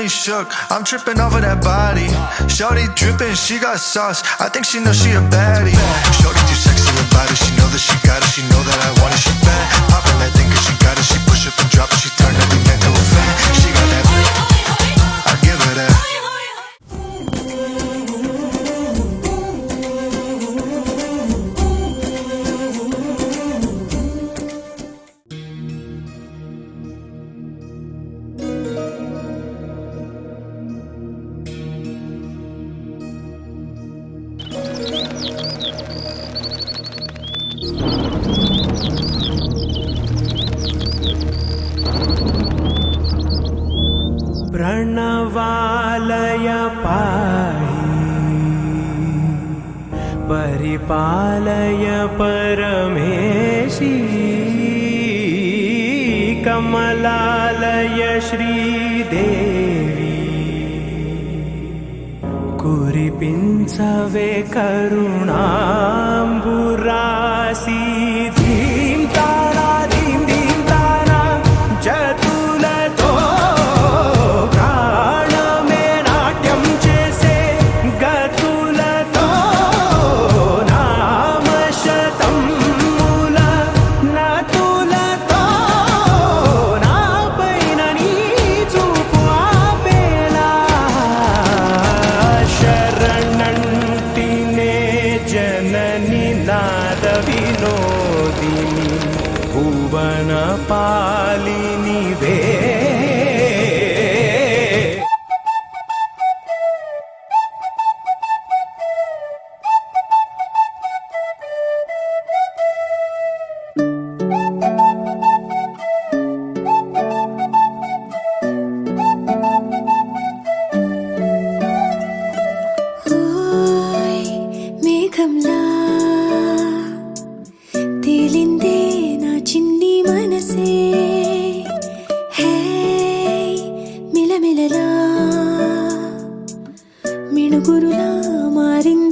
me shook. I'm tripping over that body. Shorty dripping, she got sauce. I think she knows she a baddie. Shorty too sexy about it. She know that she got it. She know that I want it. She bad. Popping that thing 'cause she got it. She push up and drop it. She turn every man to a fan. She got that. I give her that. प्रणवालय पाहि परिपालय परमेशी कमलालय श्रीदेवी कुरिपिंचवे करुणांबुरासी धीम तारा धीम धीम तारा जतुलतो भुवन पालिनी वे మేఘంలా తేలిందే నా చిన్ని మనసే హే మిలమిలలా మిణుగురులా మారింది